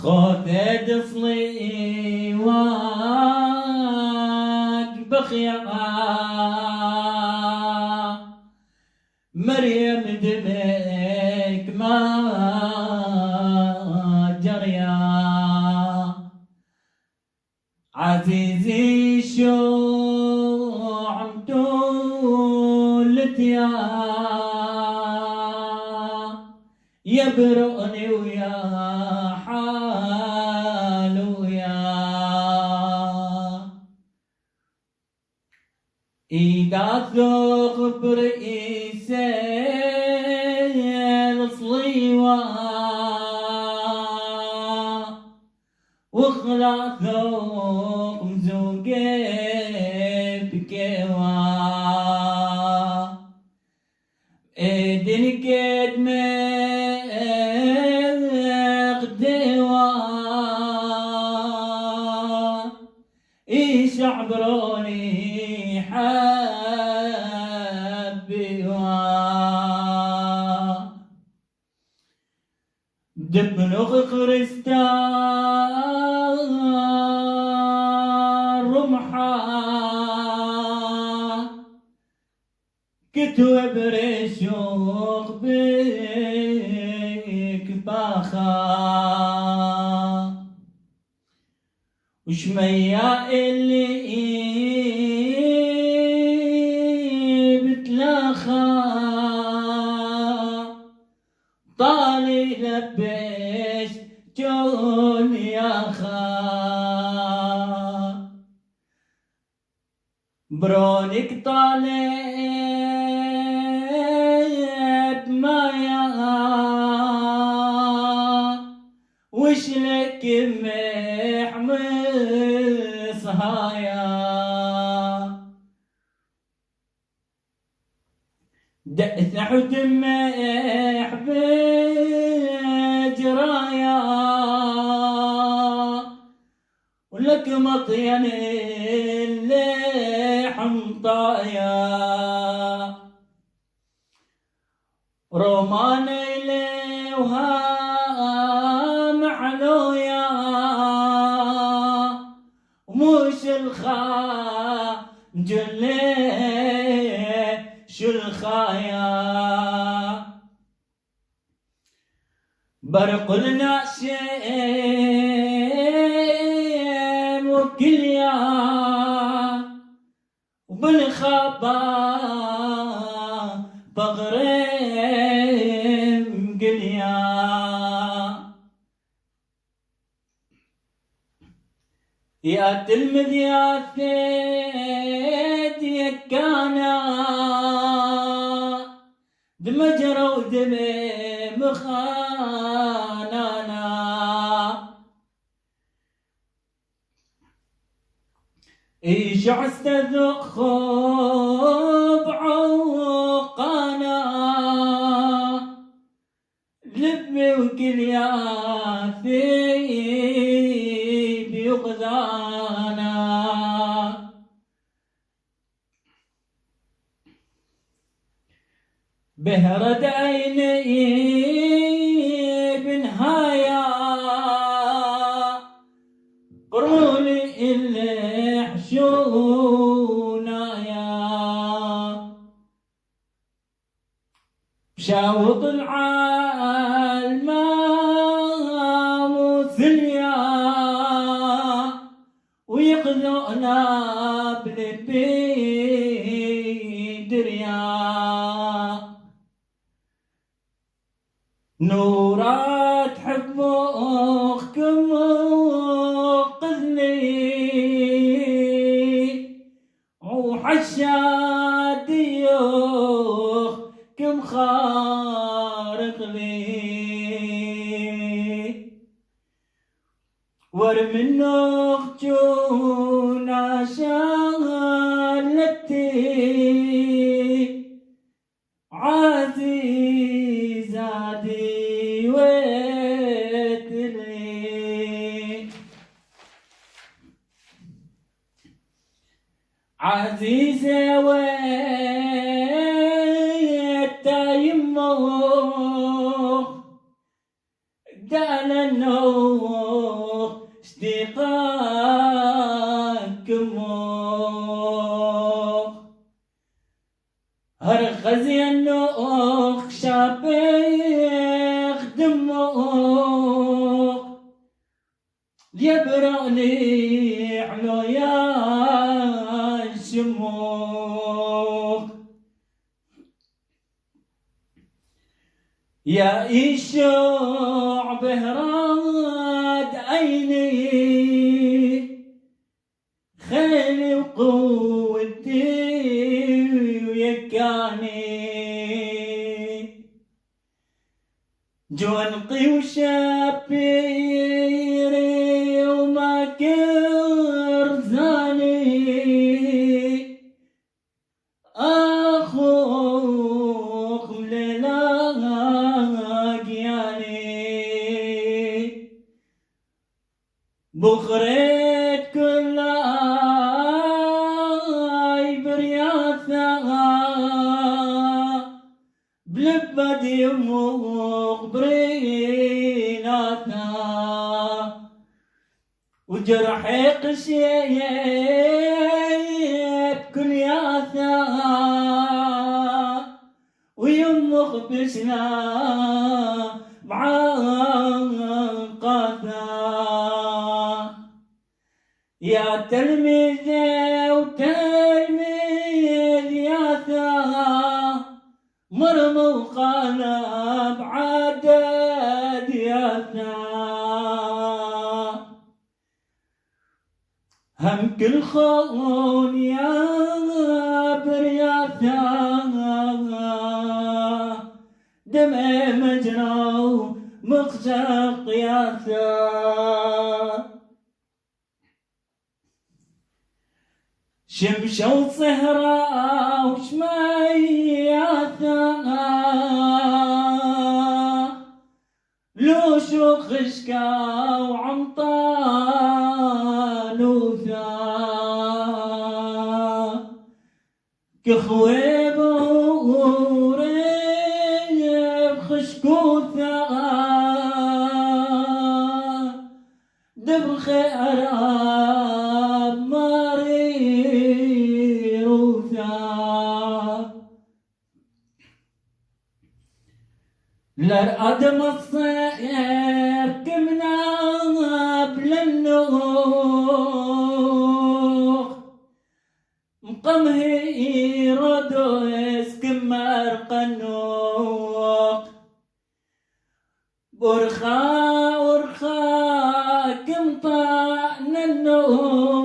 خوث صلي بخيرا مريم دمك ما جريا عزيزي شو عمتولتيا يبرئني ويا حالو يا إذا ثوق برئيسي الصليوة وخلا ثوق مزوقي بكيوا إذن قد مقدوا إيش عبروني حبيوا دبنوخ خريستار رمحا كتوب رشوق بك باخا وشميا اللي بتلاخا طالي لبش جون يا خا برونك طالب مايا وش لك محمص هايا دأثح ودمح بجرايا ولك مطين اللحم طايا رومان إليوها معلويا ومش الخا جلي شو الخايا برق الناشم وكليا وبالخبا بغرم قليا يا تلمذ يا ثيت يكانا دمجرى ودم مخانانا إيش عستذق خوب عوقانا لبي وكلياثي بيقذانا بهرد عيني بنهاية قرولي اللي حشونايا بشاوط العالمة مثليا ويقذونا بلبي دريا نورات حب مخكم قذني وحشاد يوخ كم خارق لي ورمن نخجونا شالتي عزيزادي وتلي عزيزة وتا يمو دال النوخ اشتقاق موخ هرخزي النوخ شابيخ دموخ يبرأني حلو يا شموخ يا إيشوع بهراد عيني خيلي وقوتي ويكاني جونقي وشابيري وما كرزاني أخوك ملاقياني بخريت كل آي برياثة بلبد يموق بريناثا وجرحي قشيب كل ياثا ويمخ بسنا معاقاثا يا تلميذ وتلميذ ياثا مرمى وقلب عدد ياثا هم كل خون يا برياثا دمع مجرى مخزق ياثا شمشة وصهرة وشمياثا لو شو خشكا وعمطالوثا كخويب وريب خشكوثا دبخ أراب مريروثا للأدم الصير كمنا بلنوخ مقمهي ردوس كمار قنوخ برخا ورخا كم طعن النوخ